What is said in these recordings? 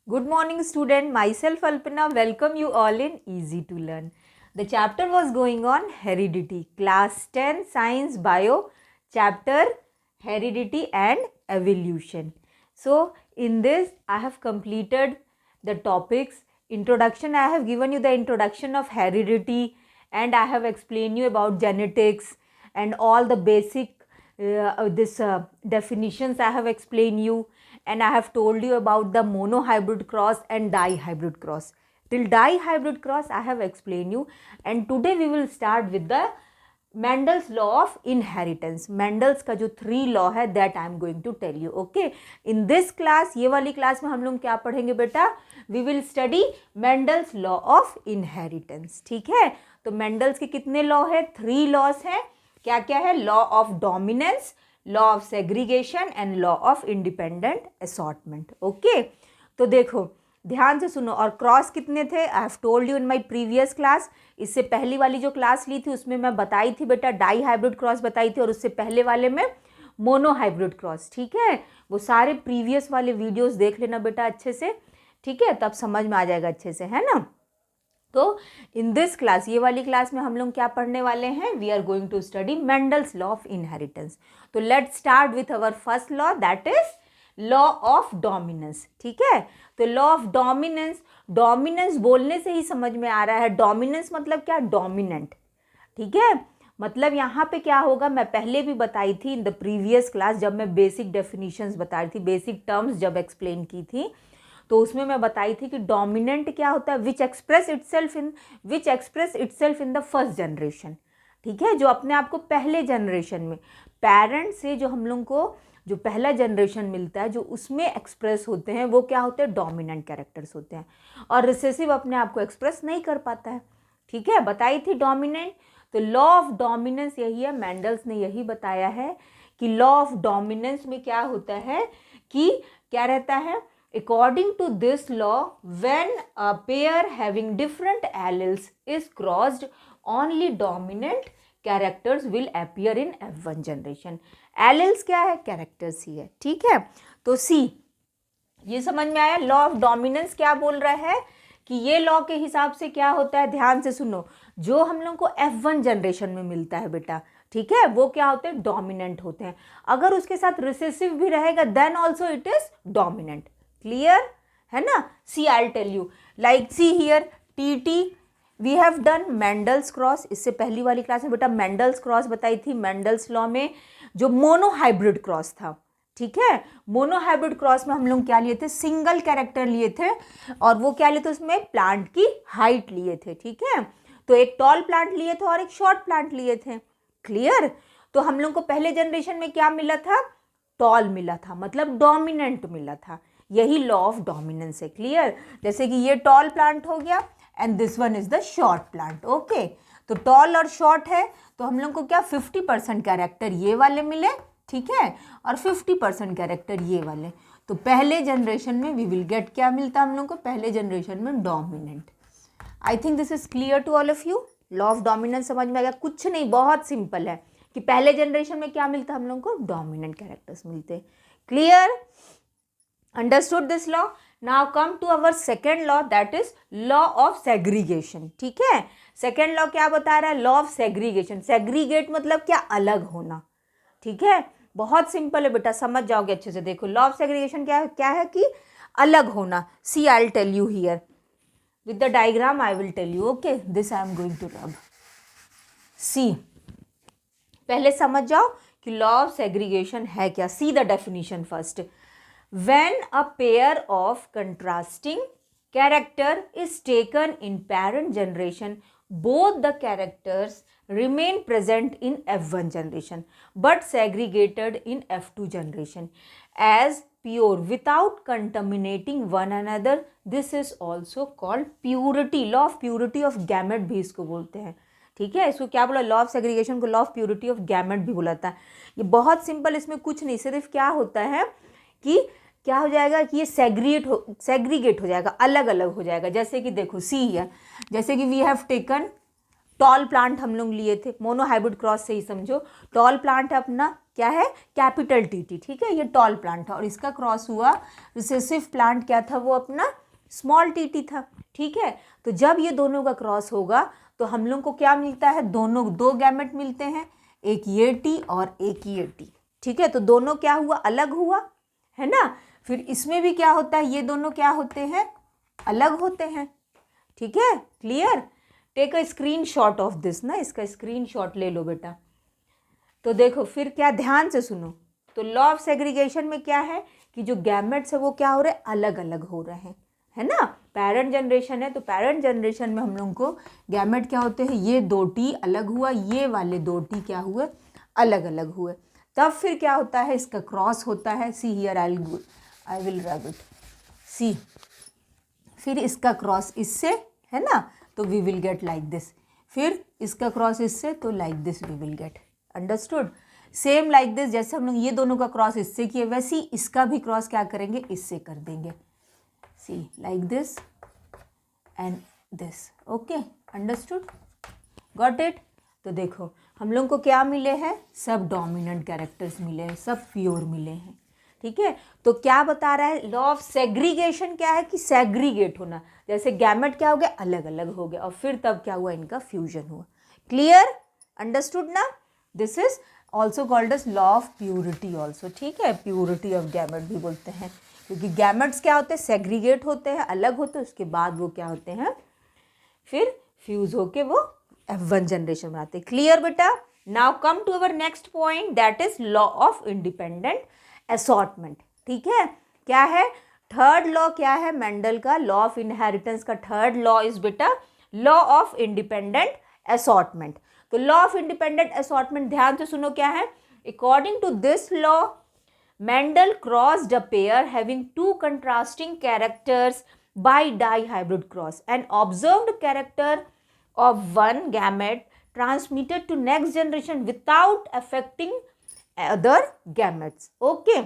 Good morning, student. Myself Alpana. Welcome you all in Easy to Learn. The chapter was going on heredity. Class 10 Science Bio chapter Heredity and Evolution. So in this I have completed the topics. Introduction, I have given you the introduction of heredity and I have explained you about genetics and all the basic definitions I have explained you, and I have told you about the monohybrid cross and dihybrid cross. Till dihybrid cross I have explained you, and today we will start with the Mendel's law of inheritance. Mendel's का जो 3 law है that I am going to tell you. Okay. In this class, ये वाली class में हम लोग क्या पढ़ेंगे बेटा? We will study Mendel's law of inheritance. ठीक है? तो Mendel's के कितने लॉ है? 3 लॉस हैं. क्या क्या है? Law of dominance, law of segregation and law of independent assortment. Okay, तो देखो ध्यान से सुनो. और क्रॉस कितने थे? I have told you in my previous class. इससे पहली वाली जो क्लास ली थी उसमें मैं बताई थी बेटा, डाई हाइब्रिड क्रॉस बताई थी, और उससे पहले वाले में मोनो हाइब्रिड क्रॉस. ठीक है, वो सारे प्रीवियस वाले वीडियोस देख लेना बेटा अच्छे से. ठीक है, तब समझ में आ जाएगा अच्छे से, है ना. तो इन दिस क्लास, ये वाली क्लास में हम लोग क्या पढ़ने वाले हैं? We are going to study Mendel's law of inheritance. तो let's start with our first law, that is law of dominance. ठीक है, तो लॉ ऑफ डोमिनेंस, डोमिनेंस बोलने से ही समझ में आ रहा है. डोमिनेंस मतलब क्या? डोमिनेंट. ठीक है, मतलब यहाँ पे क्या होगा, मैं पहले भी बताई थी इन द प्रीवियस क्लास, जब मैं बेसिक डेफिनेशंस बता रही थी, बेसिक टर्म्स जब एक्सप्लेन की थी, तो उसमें मैं बताई थी कि डोमिनेंट क्या होता है? Which express itself in the first generation. ठीक है, जो अपने आप को पहले जनरेशन में पेरेंट से जो हम लोग को जो पहला जनरेशन मिलता है, जो उसमें एक्सप्रेस होते हैं, वो क्या होते हैं? डोमिनेंट कैरेक्टर्स होते हैं. और रिसेसिव अपने आप को एक्सप्रेस नहीं कर पाता है. ठीक है, बताई थी डोमिनेंट. तो लॉ ऑफ डोमिनेंस यही है, मेंडल्स ने यही बताया है कि लॉ ऑफ डोमिनेंस में क्या होता है कि क्या रहता है? According to this law, when a pair having different alleles is crossed, only dominant characters will appear in F1 generation. Alleles क्या है? Characters ही है. ठीक है, तो C, ये समझ में आया. लॉ ऑफ डोमिनेंस क्या बोल रहा है कि ये लॉ के हिसाब से क्या होता है? ध्यान से सुनो. जो हम लोग को F1 जनरेशन में मिलता है बेटा, ठीक है, वो क्या होते हैं? डोमिनेंट होते हैं. अगर उसके साथ रिसेसिव भी रहेगा, then also it is dominant. Clear है ना. See, I tell you, like see here, टी we have done Mendel's cross. इससे पहली वाली क्लास में बेटा मेंडल्स क्रॉस बताई थी. मेंडल्स लॉ में जो मोनोहाइब्रिड क्रॉस था, ठीक है, मोनोहाइब्रिड क्रॉस में हम लोग क्या लिए थे? सिंगल कैरेक्टर लिए थे, और वो क्या लिए थे? उसमें प्लांट की हाइट लिए थे. ठीक है, तो एक टॉल प्लांट लिए थे और एक शॉर्ट प्लांट लिए थे. क्लियर. तो हम लोग को पहले जनरेशन में क्या मिला था? टॉल मिला था, मतलब डोमिनेंट मिला था. यही लॉ ऑफ डोमिनेंस है. क्लियर. जैसे कि ये टॉल प्लांट हो गया and this one is the short plant. Okay, तो टॉल और शॉर्ट है, तो हम लोग को क्या 50% कैरेक्टर ये वाले मिले, ठीक है, और 50% कैरेक्टर ये वाले. तो पहले जनरेशन में वी विल गेट क्या मिलता हम लोग को? पहले जनरेशन में dominant. I think this is clear to all of you. Law of dominance समझ में आ गया? कुछ नहीं, बहुत सिंपल है कि पहले जनरेशन में क्या मिलता हम लोग को? डोमिनेंट कैरेक्टर्स मिलते. Clear. Understood this law? Now come to our second law, that is law of segregation. ठीक है, second law क्या बता रहा है? law of segregation. segregate मतलब क्या? अलग होना. ठीक है, बहुत सिंपल है बेटा, समझ जाओगे अच्छे से. देखो law of segregation क्या है कि अलग होना. See, I'll tell you here with the diagram. I will tell you. Okay, this I am going to rub. See, पहले समझ जाओ कि law of segregation है क्या. See the definition first. When a pair of contrasting character is taken in parent generation, both the characters remain present in F1 generation but segregated in F2 generation as pure without contaminating one another. This is also called purity. law of purity of gamete भी इसको बोलते हैं. ठीक है, इसको क्या बोला? Law of segregation को law of purity of gamete भी बुलाता है. ये बहुत सिंपल, इसमें कुछ नहीं, सिर्फ क्या होता है कि क्या हो जाएगा कि ये सेग्रीगेट हो जाएगा, अलग अलग हो जाएगा. जैसे कि देखो सी हियर, जैसे कि we have taken tall plant हम लोग लिए थे, मोनोहाइब्रिड क्रॉस से ही समझो. टॉल प्लांट है अपना, क्या है, कैपिटल टी, ठीक है, ये टॉल प्लांट था और इसका क्रॉस हुआ रिसेसिव प्लांट क्या था, वो अपना स्मॉल टी था, ठीक है। तो जब ये दोनों का क्रॉस होगा तो हम लोग को क्या मिलता है, दोनों दो गैमेट मिलते हैं, एक ये टी और एक ये टी, ठीक है। तो दोनों क्या हुआ, अलग हुआ, है ना। फिर इसमें भी क्या होता है, ये दोनों क्या होते हैं, अलग होते हैं, ठीक है, clear. Take a screenshot of this ना, इसका स्क्रीन शॉट ले लो बेटा। तो देखो फिर क्या, ध्यान से सुनो। तो लॉ ऑफ सेग्रीगेशन में क्या है कि जो गैमेट्स है वो क्या हो रहे हैं, अलग अलग हो रहे हैं, है ना। पेरेंट जनरेशन है तो पेरेंट जनरेशन में हम लोगों को गैमेट क्या होते हैं, ये दो टी अलग हुआ, ये वाले दो टी क्या हुए, अलग अलग हुए। तब फिर क्या होता है, इसका क्रॉस होता है, see here I will rub it, see. फिर इसका क्रॉस इससे, है ना, तो we will get like this. फिर इसका क्रॉस इससे, तो like this we will get, understood. Same like this, जैसे हम लोग ये दोनों का क्रॉस इससे किए, वैसे ही इसका भी क्रॉस क्या करेंगे, इससे कर देंगे, see like this and this, okay, understood, got it. तो देखो हम लोग को क्या मिले हैं, सब डोमिनेंट कैरेक्टर्स मिले हैं, सब प्योर मिले हैं, ठीक है। तो क्या बता रहा है, लॉ ऑफ सेग्रीगेशन क्या है कि सेग्रीगेट होना, जैसे गैमेट क्या हो गया, अलग अलग हो गया और फिर तब क्या हुआ, इनका फ्यूजन हुआ, क्लियर, अंडरस्टूड ना। This is also called as law of purity also, ठीक है, प्योरिटी ऑफ गैमेट भी बोलते हैं, क्योंकि गैमेट्स क्या होते हैं, सेग्रीगेट होते हैं, अलग होते हैं, उसके बाद वो क्या होते हैं, फिर फ्यूज होके वो F1 जनरेशन बनाते हैं, क्लियर बेटा। Now come to our next point, that is law of independent assortment, ठीक है। क्या है, थर्ड लॉ क्या है मेंडल का, लॉ ऑफ इनहेरिटेंस का थर्ड लॉ इज बेटा लॉ ऑफ इंडिपेंडेंट असॉर्टमेंट। तो लॉ ऑफ इंडिपेंडेंट असॉर्टमेंट ध्यान से सुनो क्या है, according to this law Mendel crossed a pair having two contrasting characters by dihybrid cross and observed character of one gamete transmitted to next generation without affecting other gametes. Okay.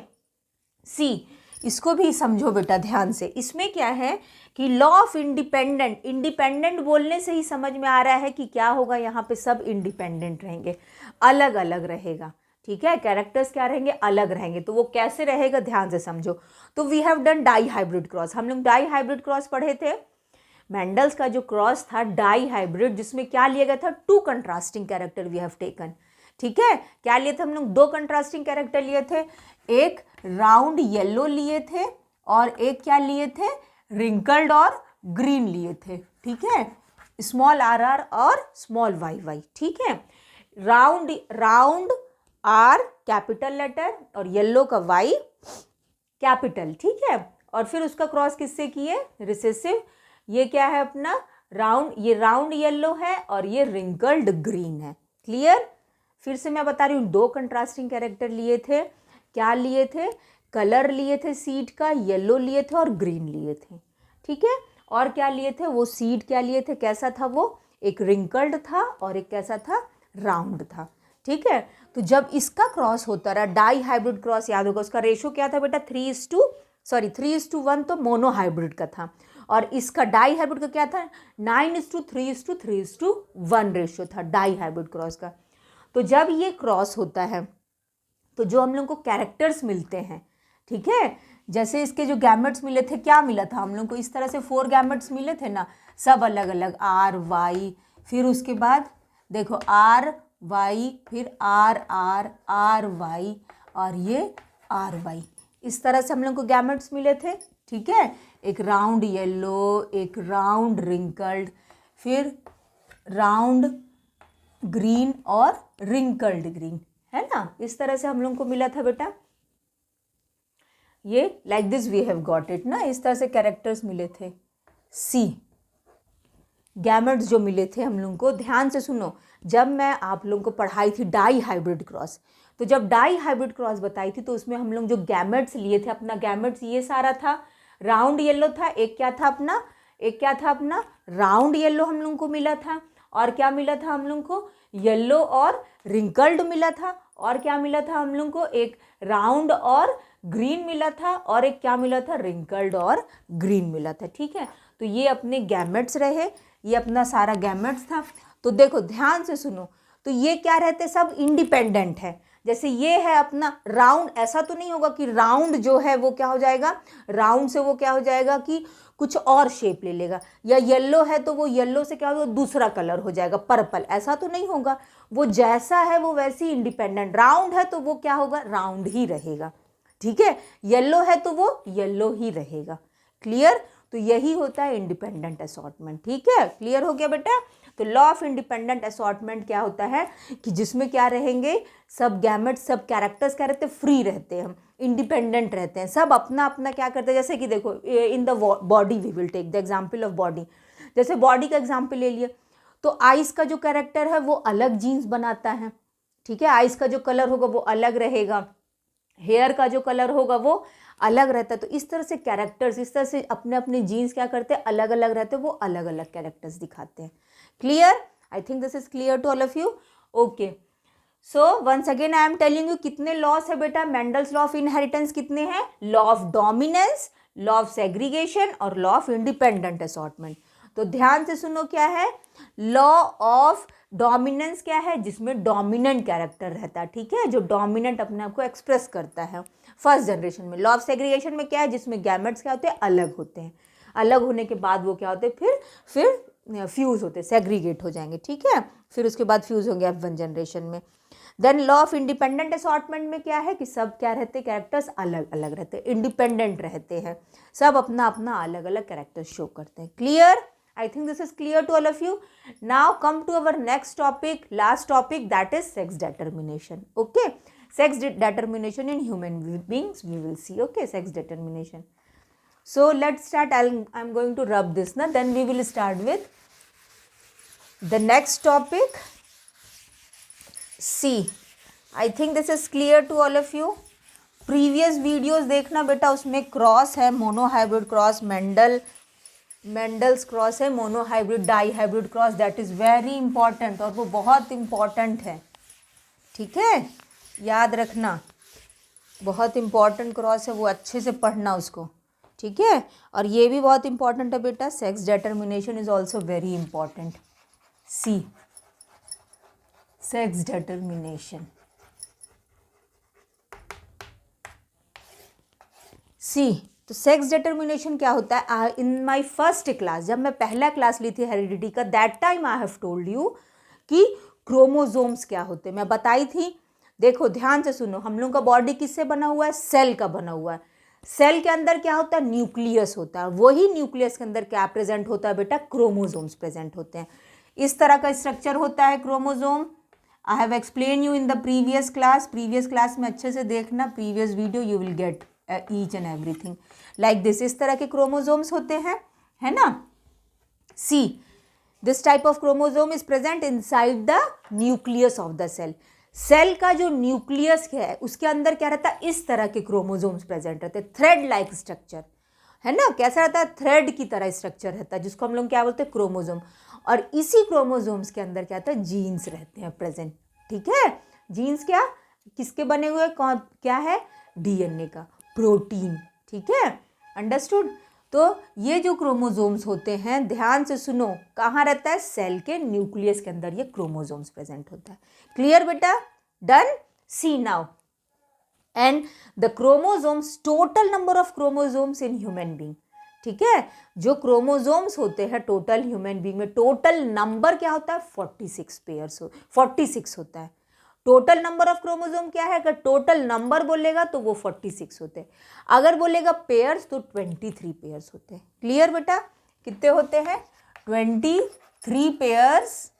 See, इसको भी समझो बेटा ध्यान से। इसमें क्या है कि लॉ ऑफ इंडिपेंडेंट, इंडिपेंडेंट बोलने से ही समझ में आ रहा है कि क्या होगा, यहाँ पे सब इंडिपेंडेंट रहेंगे, अलग अलग रहेगा, ठीक है। कैरेक्टर्स क्या रहेंगे, अलग रहेंगे। तो वो कैसे रहेगा, ध्यान से समझो। तो we have done dihybrid cross, हम लोग डाई हाइब्रिड क्रॉस पढ़े थे। मेंडल्स का जो क्रॉस था डाई हाइब्रिड, जिसमें क्या लिया गया था, two contrasting character we have taken, ठीक है। क्या लिए थे हम लोग, दो कंट्रास्टिंग कैरेक्टर लिए थे, एक राउंड येलो लिए थे और एक क्या लिए थे, रिंकल्ड और ग्रीन लिए थे, ठीक है, स्मॉल आर और स्मॉल वाई, ठीक है। राउंड आर कैपिटल लेटर और येलो का वाई कैपिटल, ठीक है। और फिर उसका क्रॉस किससे किए, रिसेसिव। ये क्या है अपना राउंड, ये राउंड येलो है और ये रिंकल्ड ग्रीन है, क्लियर। फिर से मैं बता रही हूँ, दो कंट्रास्टिंग कैरेक्टर लिए थे, क्या लिए थे, कलर लिए थे सीड का, येलो लिए थे और ग्रीन लिए थे, ठीक है। और क्या लिए थे, वो सीड क्या लिए थे, कैसा था वो, एक रिंकल्ड था और एक कैसा था, राउंड था, ठीक है। तो जब इसका क्रॉस होता रहा, डाई हाइब्रिड क्रॉस याद होगा, उसका रेशो क्या था बेटा, 3:1 तो मोनो हाइब्रिड का था, और इसका डाई हाइब्रिड का क्या था, 9:3:3:1 रेशो था डाई हाइब्रिड क्रॉस का। तो जब ये क्रॉस होता है तो जो हम लोग को कैरेक्टर्स मिलते हैं, ठीक है, जैसे इसके जो गैमेट्स मिले थे, क्या मिला था हम लोग को, इस तरह से 4 गैमेट्स मिले थे ना, सब अलग अलग, आर वाई, फिर उसके बाद देखो आर वाई, फिर आर वाई और ये आर वाई, इस तरह से हम लोग को गैमेट्स मिले थे, ठीक है। एक राउंड येलो, एक राउंड रिंकल्ड, फिर राउंड ग्रीन और रिंकल्ड ग्रीन, है ना, इस तरह से हम लोग को मिला था बेटा। ये like this we have got it ना, इस तरह से कैरेक्टर्स मिले थे। सी गैमेट्स जो मिले थे हम लोग को, ध्यान से सुनो, जब मैं आप लोगों को पढ़ाई थी डाई हाइब्रिड क्रॉस, तो जब डाई हाइब्रिड क्रॉस बताई थी तो उसमें हम लोग जो गैमेट्स लिए थे, अपना गैमेट्स ये सारा था, राउंड येलो था, एक क्या था अपना राउंड येलो हम लोग को मिला था, और क्या मिला था हम लोग को, येलो और रिंकल्ड मिला था, और क्या मिला था हम लोग को, एक राउंड और ग्रीन मिला था, और एक क्या मिला था, रिंकल्ड और ग्रीन मिला था, ठीक है। तो ये अपने गैमेट्स रहे, ये अपना सारा गैमेट्स था। तो देखो ध्यान से सुनो, तो ये क्या रहते, सब इंडिपेंडेंट है, जैसे ये है अपना राउंड, ऐसा तो नहीं होगा कि राउंड जो है वो क्या हो जाएगा, राउंड से वो क्या हो जाएगा कि कुछ और शेप ले लेगा, या येलो है तो वो येलो से क्या होगा, दूसरा कलर हो जाएगा पर्पल, ऐसा तो नहीं होगा। वो जैसा है वो वैसे ही इंडिपेंडेंट, राउंड है तो वो क्या होगा, राउंड ही रहेगा, ठीक है। येलो है तो वो येलो ही रहेगा। क्लियर? तो यही होता है इंडिपेंडेंट असॉर्टमेंट, ठीक है। क्लियर हो गया बेटा? तो लॉ ऑफ इंडिपेंडेंट असॉर्टमेंट क्या होता है कि जिसमें क्या रहेंगे, सब गैमेट, सब कैरेक्टर्स क्या रहते हैं, फ्री रहते हैं, इंडिपेंडेंट रहते हैं, सब अपना अपना क्या करते हैं। जैसे कि देखो in the body, we will take the example of body. जैसे बॉडी का एग्जाम्पल ले लिए तो आइस का जो कैरेक्टर है वो अलग जीन्स बनाता है, ठीक है। आइस का जो कलर होगा वो अलग रहेगा, हेयर का जो कलर होगा वो अलग रहता है। तो इस तरह से कैरेक्टर्स, इस तरह से अपने अपने जीन्स क्या करते हैं, अलग अलग रहते हैं, वो अलग अलग कैरेक्टर्स दिखाते हैं। Clear? I think this is clear to all of you. Okay, so once again I am telling you कितने लॉस है बेटा, मेंडल्स लॉ ऑफ इनहेरिटेंस कितने हैं, law of dominance, law of segregation और लॉ ऑफ इंडिपेंडेंट असॉर्टमेंट। तो ध्यान से सुनो क्या है, लॉ ऑफ डोमिनेंस क्या है, जिसमें डोमिनेंट कैरेक्टर रहता है, ठीक है, जो डोमिनेंट अपने आप को एक्सप्रेस करता है फर्स्ट जनरेशन में। लॉ ऑफ सेग्रीगेशन में क्या है, जिसमें गैमेट्स क्या होते हैं, अलग होते हैं, अलग होने के बाद वो क्या होते हैं, फिर फ्यूज होते हैं, सेग्रीगेट हो जाएंगे, ठीक है, फिर उसके बाद फ्यूज होंगे F1 जनरेशन में। Then law of independent assortment में क्या है कि सब क्या रहते हैं, कैरेक्टर्स अलग अलग रहते हैं, इंडिपेंडेंट रहते हैं, सब अपना अपना अलग अलग कैरेक्टर्स शो करते हैं। Clear? I think this is clear to all of you. Now come to our next topic, last topic, that is sex determination. Okay, sex determination in human beings we will see. Okay, sex determination. So let's start. I'm going to rub this now. Then we will start with the next topic. See, I think this is clear to all of you. Previous videos देखना बेटा, उसमें cross है, monohybrid cross, Mendel's cross है, monohybrid dihybrid cross, that is very important, और वो बहुत important है, ठीक है, याद रखना, बहुत इंपॉर्टेंट क्रॉस है, वो अच्छे से पढ़ना उसको, ठीक है। और ये भी बहुत इंपॉर्टेंट है बेटा, sex determination is also very important. See, sex determination, see, तो सेक्स डिटर्मिनेशन क्या होता है, इन माय फर्स्ट क्लास, जब मैं पहला क्लास ली थी हेरिडिटी का, that time I have told you कि क्रोमोसोम्स क्या होते हैं, मैं बताई थी। देखो ध्यान से सुनो, हम लोग का बॉडी किससे बना हुआ है, सेल का बना हुआ है। सेल के अंदर क्या होता है, न्यूक्लियस होता है, वही न्यूक्लियस के अंदर क्या प्रेजेंट होता है बेटा, क्रोमोसोम्स प्रेजेंट होते हैं। इस तरह का स्ट्रक्चर होता है chromosome. I have explain you in the previous class में अच्छे से देखना, previous video, you will get each and everything like this. इस तरह के क्रोमोसोम्स होते हैं, है ना। See, this type of chromosome is present inside the nucleus of the cell. Cell का जो न्यूक्लियस है उसके अंदर क्या रहता है, इस तरह के क्रोमोसोम्स प्रेजेंट रहते हैं, थ्रेड लाइक स्ट्रक्चर, है ना, कैसा रहता है, थ्रेड की तरह स्ट्रक्चर रहता है, जिसको हम लोग क्या बोलते हैं, क्रोमोसोम। और इसी क्रोमोसोम्स के अंदर क्या होता है, जीन्स रहते हैं प्रेजेंट, ठीक है। जीन्स क्या, किसके बने हुए, कौन क्या है, डीएनए का, प्रोटीन, ठीक है, अंडरस्टूड। तो ये जो क्रोमोसोम्स होते हैं, ध्यान से सुनो, कहाँ रहता है, सेल के न्यूक्लियस के अंदर ये क्रोमोसोम्स प्रेजेंट होता है। क्लियर बेटा? Done? See now, and the chromosomes, total number of chromosomes in human being, ठीक है, जो क्रोमोसोम्स होते हैं टोटल ह्यूमन बीइंग में, टोटल नंबर क्या होता है, 46 होता है। टोटल नंबर ऑफ क्रोमोसोम क्या है, अगर टोटल नंबर बोलेगा तो वो 46 होते हैं, अगर बोलेगा पेयर्स तो 23 पेयर्स होते हैं। क्लियर बेटा? कितने होते हैं, 23 पेयर्स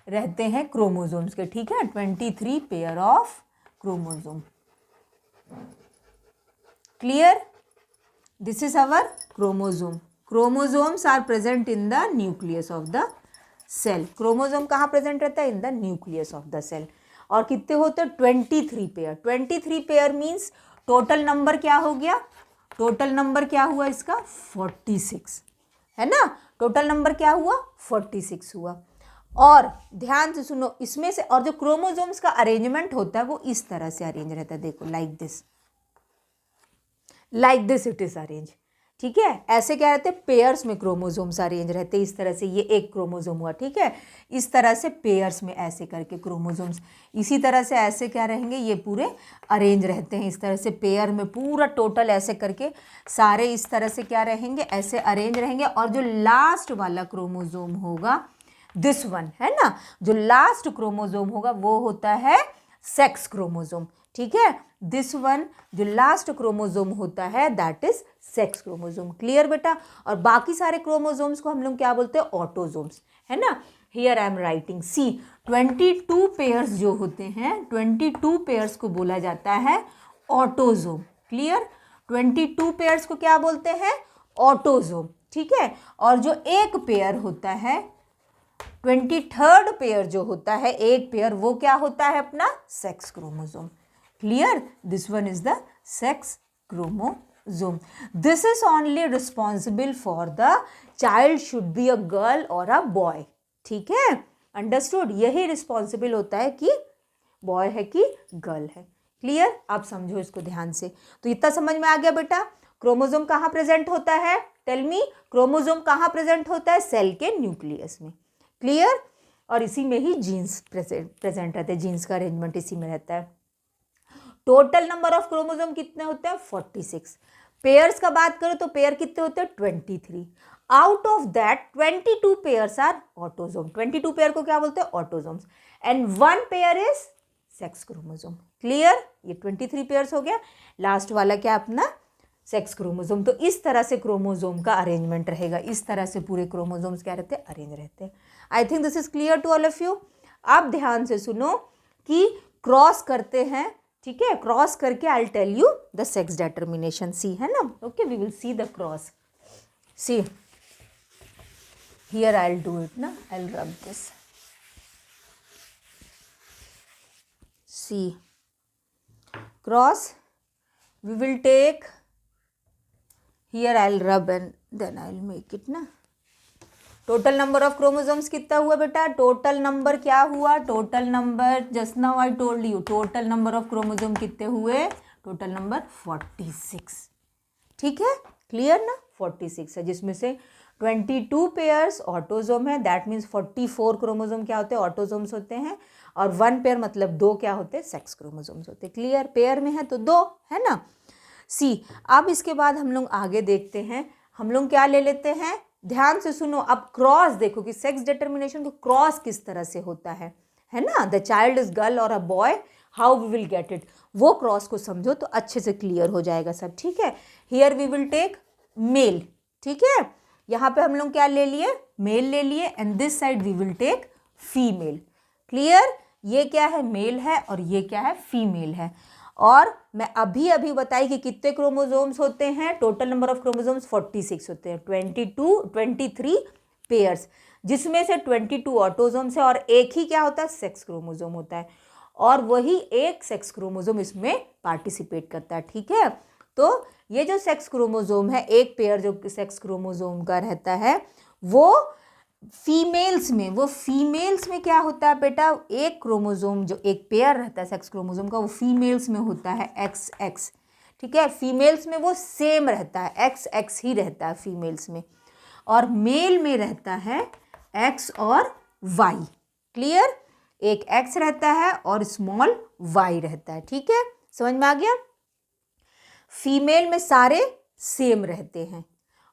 रहते हैं क्रोमोसोम्स के, ठीक है, 23 pair of chromosome. Clear? This is our chromosome. Chromosomes are present in the nucleus of the cell. Chromosome कहाँ प्रेजेंट रहता है, in the nucleus of the cell. और कितने होते हैं, 23 pair. 23 pair means total number क्या हो गया, टोटल नंबर क्या हुआ इसका, 46, है ना, टोटल नंबर क्या हुआ, 46 हुआ। और ध्यान से सुनो, इसमें से, और जो क्रोमोसोम्स का अरेंजमेंट होता है वो इस तरह से अरेंज रहता है, देखो like this it is arrange. ठीक है। ऐसे क्या रहते हैं, पेयर्स में क्रोमोसोम्स अरेंज रहते हैं इस तरह से, ये एक क्रोमोसोम हुआ, ठीक है, इस तरह से पेयर्स में ऐसे करके क्रोमोसोम्स, इसी तरह से ऐसे क्या रहेंगे, ये पूरे अरेंज रहते हैं इस तरह से पेयर में, पूरा टोटल ऐसे करके सारे इस तरह से क्या रहेंगे, ऐसे अरेंज रहेंगे। और जो लास्ट वाला क्रोमोसोम होगा, दिस वन है ना, जो लास्ट क्रोमोसोम होगा वो होता है सेक्स क्रोमोसोम, ठीक है। दिस वन जो लास्ट क्रोमोसोम होता है that is sex chromosome. Clear बेटा। और बाकी सारे क्रोमोसोम्स को हम लोग क्या बोलते हैं, ऑटोसोम्स, है ना। Here I am writing, see 22 pairs जो होते हैं, 22 पेयर्स को बोला जाता है ऑटोसोम। क्लियर। 22 पेयर्स को क्या बोलते हैं, ऑटोसोम, ठीक है। और जो एक पेयर होता है, 23rd पेयर जो होता है, एक पेयर, वो क्या होता है अपना sex chromosome. Clear. This one is the sex chromosome. This is only responsible for the child should be a girl और अ बॉय, ठीक है। अंडरस्टूड। यही रिस्पॉन्सिबल होता है कि बॉय है कि गर्ल है। क्लियर। आप समझो इसको ध्यान से। तो इतना समझ में आ गया बेटा। क्रोमोसोम कहाँ प्रेजेंट होता है, टेल मी, क्रोमोसोम कहाँ प्रेजेंट होता है, सेल के न्यूक्लियस में। क्लियर। और इसी में ही जीन्स प्रेजेंट रहते हैं, जीन्स का अरेंजमेंट इसी में रहता है। टोटल नंबर ऑफ क्रोमोसोम कितने होते हैं, 46। पेयर्स का बात करो तो पेयर कितने होते हैं, 23। Out of that 22 pairs are autosome. 22 pair को क्या बोलते हैं, autosomes. And 1 pair is sex chromosome. Clear. ये 23 पेयर्स हो गया, लास्ट वाला क्या अपना सेक्स क्रोमोसोम। तो इस तरह से क्रोमोसोम का अरेंजमेंट रहेगा, इस तरह से पूरे क्रोमोसोम्स क्या रहते हैं, अरेंज रहते हैं। I think this is clear to all of you. आप ध्यान से सुनो कि क्रॉस करते हैं, ठीक है, क्रॉस करके I will tell you the sex determination, see है ना। Okay, we will see the cross. See here I will do it ना, I will rub this, see cross, we will take, here I'll rub and then I'll make it ना। Total number of chromosomes कितना हुआ बेटा, total number क्या हुआ, total number just now I told you, total number of chromosome कितने हुए, total number 46, ठीक है। क्लियर ना, 46 है, जिसमें से 22 पेयर्स ऑटोसोम है, दैट मीन्स 44 क्रोमोसोम क्या होते हैं, ऑटोसोम्स होते हैं। और 1 पेयर मतलब 2 क्या होते हैं, सेक्स क्रोमोसोम्स होते हैं। क्लियर। पेयर में है तो 2 है ना। सी अब इसके बाद हम लोग आगे देखते हैं, हम लोग क्या ले लेते हैं, ध्यान से सुनो। अब क्रॉस देखो कि सेक्स डिटर्मिनेशन को क्रॉस किस तरह से होता है ना। द चाइल्ड इज गर्ल और a boy, how we will get it, वो क्रॉस को समझो तो अच्छे से क्लियर हो जाएगा सब, ठीक है। Here we will take male, ठीक है, यहाँ पे हम लोग क्या ले लिए, मेल ले लिए, and this side we will take female. Clear. ये क्या है, मेल है, और ये क्या है, फीमेल है। और मैं अभी अभी बताई कि कितने क्रोमोसोम्स होते हैं, टोटल नंबर ऑफ क्रोमोसोम्स 46 होते हैं, 23 पेयर्स, जिसमें से 22 ऑटोसोम्स है और एक ही क्या होता है, सेक्स क्रोमोसोम होता है, और वही एक सेक्स क्रोमोसोम इसमें पार्टिसिपेट करता है, ठीक है। तो ये जो सेक्स क्रोमोसोम है, एक पेयर जो सेक्स क्रोमोसोम का रहता है, वो फीमेल्स में क्या होता है बेटा, एक क्रोमोसोम जो एक पेयर रहता है सेक्स क्रोमोसोम का, वो फीमेल्स में होता है XX, ठीक है। फीमेल्स में वो सेम रहता है, XX ही रहता है फीमेल्स में, और मेल में रहता है X और Y। क्लियर। एक X रहता है और स्मॉल Y रहता है, ठीक है, समझ में आ गया। फीमेल में सारे सेम रहते हैं,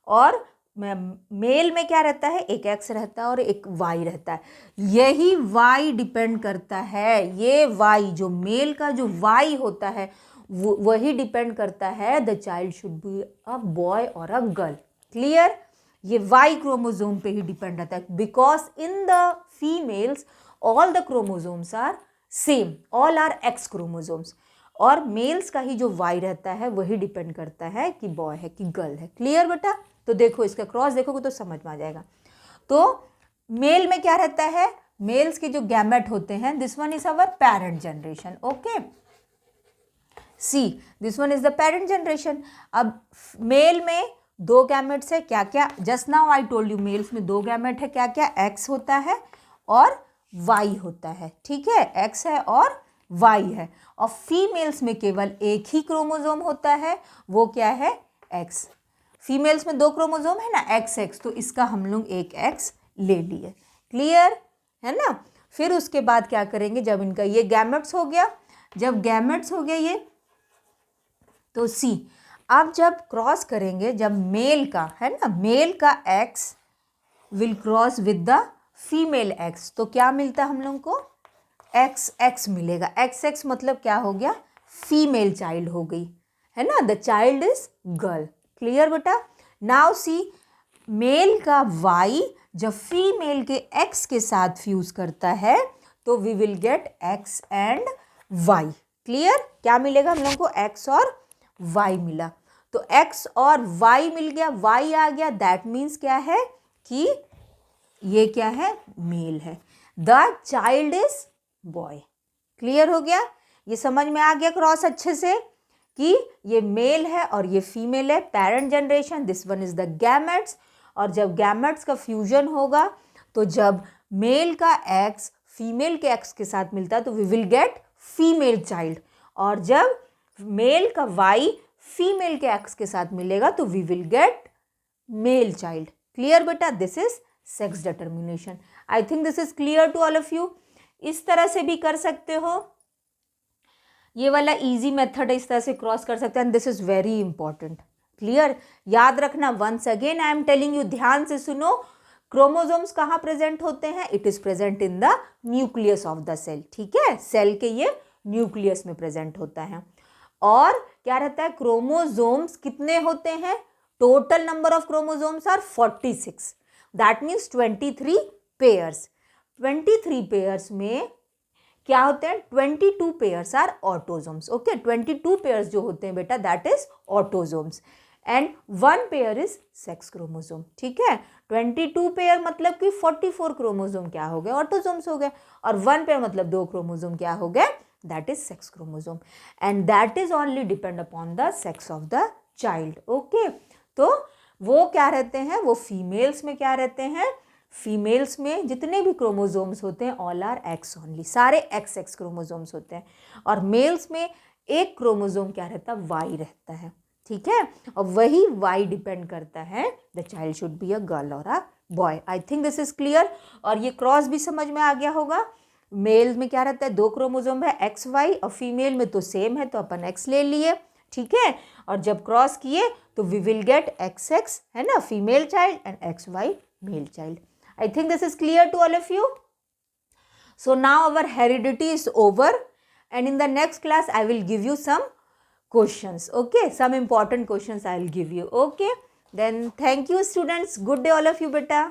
और मेल में क्या रहता है, एक X रहता है और एक Y रहता है। यही Y डिपेंड करता है, ये Y जो मेल का जो Y होता है वही डिपेंड करता है the child should be a boy और अ गर्ल। क्लियर। ये Y क्रोमोसोम पे ही डिपेंड रहता है, because in the females all the chromosomes are same, all are X chromosomes, और मेल्स का ही जो Y रहता है वही डिपेंड करता है कि बॉय है कि गर्ल है। क्लियर बेटा। तो देखो इसका क्रॉस देखोगे तो समझ में आ जाएगा। तो मेल में क्या रहता है, मेल्स के जो गैमेट होते हैं, this one is our parent generation. Okay, see this one is the parent generation. अब मेल में 2 गैमेट्स है, क्या क्या, just now I told you, males में 2 गैमेट है, क्या क्या, X होता है और Y होता है, ठीक है, X है और Y है। और फीमेल्स में केवल एक ही क्रोमोसोम होता है, वो क्या है, X। फीमेल्स में 2 क्रोमोजोम है ना, XX, तो इसका हम लोग एक X ले लिए। क्लियर है ना। फिर उसके बाद क्या करेंगे, जब इनका ये गैमेट्स हो गया, जब गैमेट्स हो गया ये, तो सी अब जब क्रॉस करेंगे, जब मेल का है ना, मेल का X will cross with the female X, तो क्या मिलता है हम लोग को, XX मिलेगा। XX मतलब क्या हो गया, फीमेल चाइल्ड हो गई है ना, the child is girl. Clear बेटा। नाउ सी मेल का Y जब फीमेल के X के साथ फ्यूज करता है तो we will get X and Y। Clear, क्या मिलेगा हम लोग को, X और Y मिला, तो X और Y मिल गया, Y आ गया, दैट मीन्स क्या है कि ये क्या है, मेल है, the child is boy. Clear हो गया, ये समझ में आ गया क्रॉस अच्छे से कि ये मेल है और ये फीमेल है, parent generation, this one is the gametes. और जब गैमेट्स का फ्यूजन होगा तो जब मेल का X फीमेल के X के साथ मिलता है तो we will get female child, और जब मेल का Y फीमेल के X के साथ मिलेगा तो we will get male child. Clear बेटा, this is sex determination. I think this is clear to all of you. इस तरह से भी कर सकते हो, ये वाला इजी मेथड है, इस तरह से क्रॉस कर सकते हैं, and this is very important. Clear, याद रखना, once again I am telling you, ध्यान से सुनो, क्रोमोसोम्स कहाँ प्रेजेंट होते हैं, it is present in the nucleus of the cell. ठीक है, सेल के ये न्यूक्लियस में प्रेजेंट होता है। और क्या रहता है, क्रोमोसोम्स कितने होते हैं, total number of chromosomes are 46, that means 23 pairs. 23 pairs में क्या होते हैं, 22 pairs are autosomes. Okay, 22 pairs जो होते हैं बेटा, that is autosomes, and 1 pair is sex chromosome. ठीक है, 22 पेयर मतलब कि 44 क्रोमोसोम क्या हो गए, ऑटोजोम्स हो गए, और 1 पेयर मतलब 2 क्रोमोसोम क्या हो गए, that is sex chromosome, and that is only depend upon the sex of the child. Okay, तो वो क्या रहते हैं, वो फीमेल्स में क्या रहते हैं, फीमेल्स में जितने भी क्रोमोसोम्स होते हैं ऑल आर एक्स ओनली, सारे XX क्रोमोसोम्स होते हैं, और मेल्स में एक क्रोमोसोम क्या रहता है, Y रहता है। ठीक है, और वही Y डिपेंड करता है the child should be a girl और a boy. I think this is clear. और ये क्रॉस भी समझ में आ गया होगा, मेल में क्या रहता है, 2 क्रोमोसोम है XY, और फीमेल में तो सेम है तो अपन X ले लिए। ठीक है, और जब क्रॉस किए तो वी विल गेट XX है ना, female child, and XY male child. I think this is clear to all of you. So now our heredity is over, and in the next class I will give you some questions. Okay, some important questions I will give you. Okay, then thank you students. Good day all of you beta.